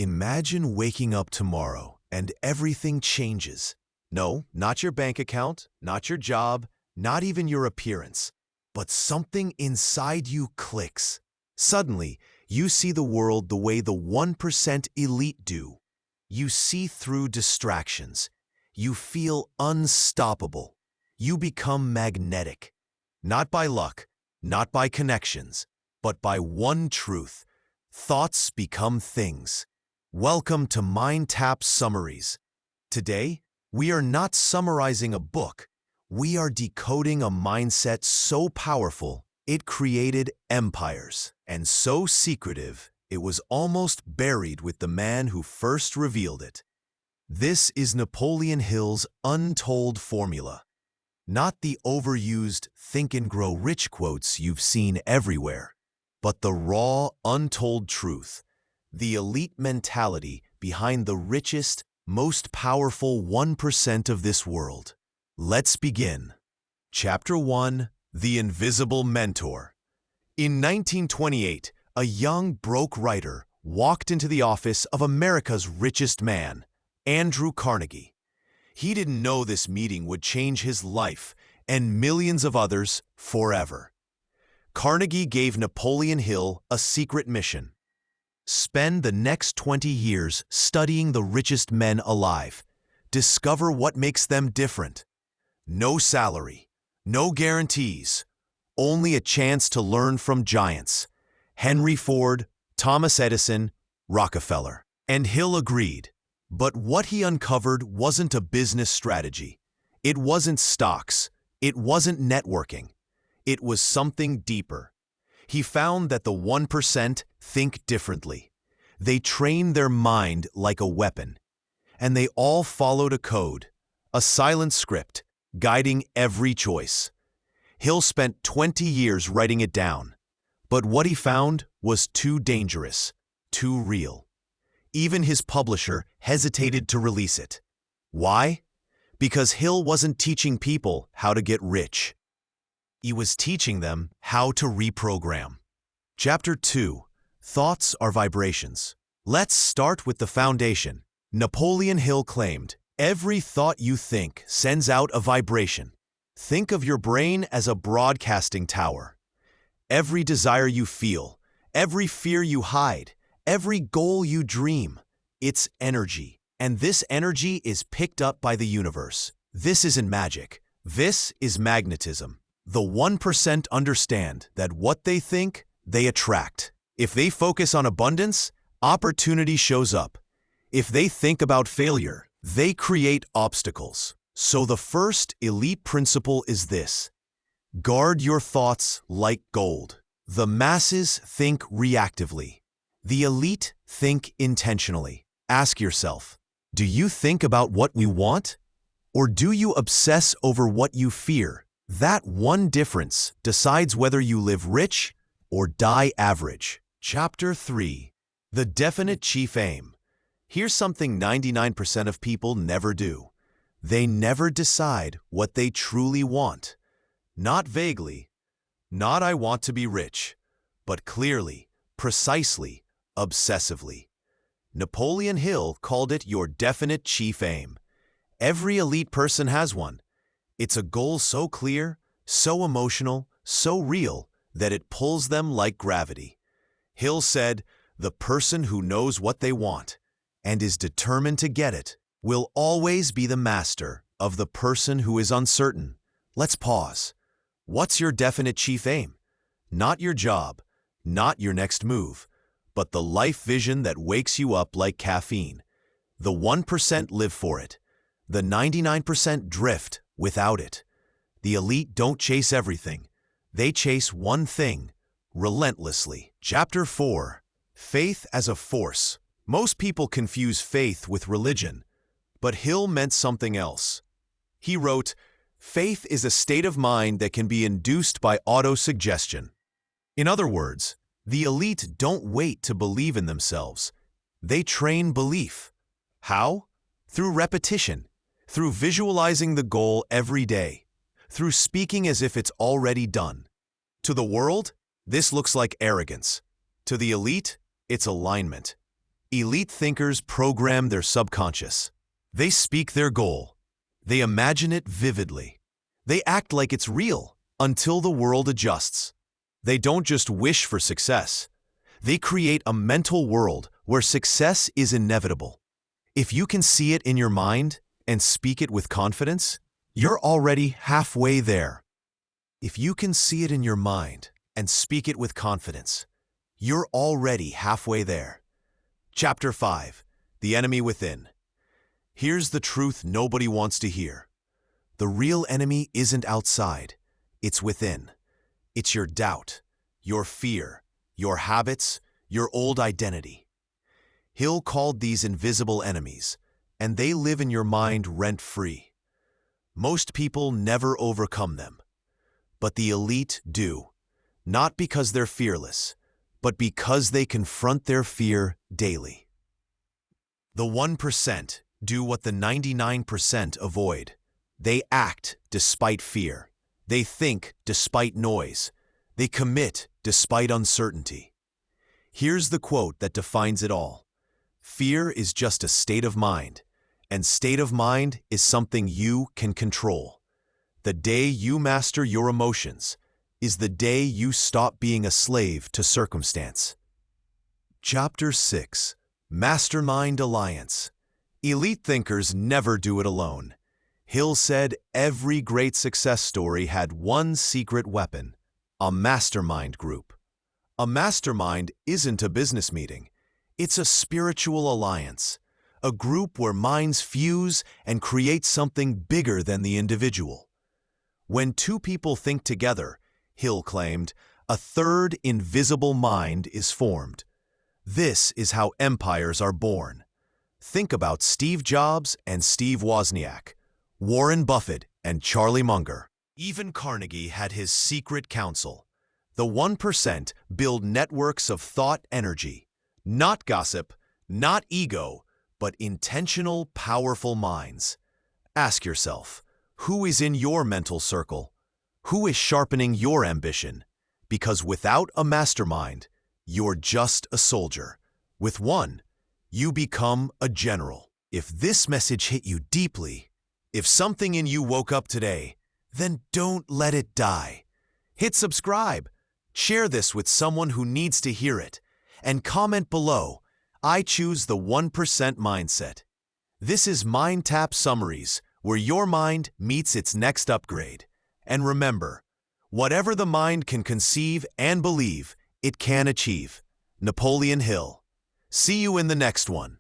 Imagine waking up tomorrow and everything changes. No, not your bank account, not your job, not even your appearance, but something inside you clicks. Suddenly, you see the world the way the 1% elite do. You see through distractions. You feel unstoppable. You become magnetic. Not by luck, not by connections, but by one truth. Thoughts become things. Welcome to Mind Tap Summaries. Today, we are not summarizing a book. We are decoding a mindset so powerful it created empires, and so secretive it was almost buried with the man who first revealed it. This is Napoleon Hill's untold formula. Not the overused think and grow rich quotes you've seen everywhere, but the raw, untold truth. The elite mentality behind the richest, most powerful 1% of this world. Let's begin. Chapter 1: The Invisible Mentor. In 1928, a young, broke writer walked into the office of America's richest man, Andrew Carnegie. He didn't know this meeting would change his life and millions of others forever. Carnegie gave Napoleon Hill a secret mission. Spend the next 20 years studying the richest men alive. Discover what makes them different. No salary, no guarantees, only a chance to learn from giants. Henry Ford, Thomas Edison, Rockefeller. And Hill agreed. But what he uncovered wasn't a business strategy. It wasn't stocks. It wasn't networking. It was something deeper. He found that the 1% think differently. They train their mind like a weapon. And they all followed a code, a silent script, guiding every choice. Hill spent 20 years writing it down. But what he found was too dangerous, too real. Even his publisher hesitated to release it. Why? Because Hill wasn't teaching people how to get rich. He was teaching them how to reprogram. Chapter 2: Thoughts are vibrations. Let's start with the foundation. Napoleon Hill claimed, "Every thought you think sends out a vibration." Think of your brain as a broadcasting tower. Every desire you feel, every fear you hide, every goal you dream, it's energy. And this energy is picked up by the universe. This isn't magic. This is magnetism. The 1% understand that what they think, they attract. If they focus on abundance, opportunity shows up. If they think about failure, they create obstacles. So the first elite principle is this: guard your thoughts like gold. The masses think reactively. The elite think intentionally. Ask yourself, do you think about what we want? Or do you obsess over what you fear? That one difference decides whether you live rich or die average. Chapter 3: The Definite Chief Aim. Here's something 99% of people never do. They never decide what they truly want. Not vaguely, not "I want to be rich," but clearly, precisely, obsessively. Napoleon Hill called it your definite chief aim. Every elite person has one. It's a goal so clear, so emotional, so real, that it pulls them like gravity. Hill said, "The person who knows what they want and is determined to get it will always be the master of the person who is uncertain." Let's pause. What's your definite chief aim? Not your job, not your next move, but the life vision that wakes you up like caffeine. The 1% live for it. The 99% drift without it. The elite don't chase everything. They chase one thing, relentlessly. Chapter 4: Faith as a Force. Most people confuse faith with religion, but Hill meant something else. He wrote, "Faith is a state of mind that can be induced by autosuggestion." In other words, the elite don't wait to believe in themselves. They train belief. How? Through repetition, through visualizing the goal every day, through speaking as if it's already done. To the world, this looks like arrogance. To the elite, it's alignment. Elite thinkers program their subconscious. They speak their goal. They imagine it vividly. They act like it's real until the world adjusts. They don't just wish for success. They create a mental world where success is inevitable. If you can see it in your mind and speak it with confidence, you're already halfway there. If you can see it in your mind and speak it with confidence, you're already halfway there. Chapter 5. The Enemy Within. Here's the truth nobody wants to hear. The real enemy isn't outside, it's within. It's your doubt, your fear, your habits, your old identity. Hill called these invisible enemies, and they live in your mind rent-free. Most people never overcome them, but the elite do, not because they're fearless, but because they confront their fear daily. The 1% do what the 99% avoid. They act despite fear. They think despite noise. They commit despite uncertainty. Here's the quote that defines it all. Fear is just a state of mind, and state of mind is something you can control. The day you master your emotions is the day you stop being a slave to circumstance. Chapter 6. Mastermind Alliance. Elite thinkers never do it alone. Hill said every great success story had one secret weapon: a mastermind group. A mastermind isn't a business meeting. It's a spiritual alliance, a group where minds fuse and create something bigger than the individual. When two people think together, Hill claimed, a third invisible mind is formed. This is how empires are born. Think about Steve Jobs and Steve Wozniak, Warren Buffett and Charlie Munger. Even Carnegie had his secret council. The 1% build networks of thought energy, not gossip, not ego, but intentional, powerful minds. Ask yourself, who is in your mental circle? Who is sharpening your ambition? Because without a mastermind, you're just a soldier. With one, you become a general. If this message hit you deeply, if something in you woke up today, then don't let it die. Hit subscribe, share this with someone who needs to hear it, and comment below, I choose the 1% mindset. This is Mind Tap Summaries, where your mind meets its next upgrade. And remember, whatever the mind can conceive and believe, it can achieve. Napoleon Hill. See you in the next one.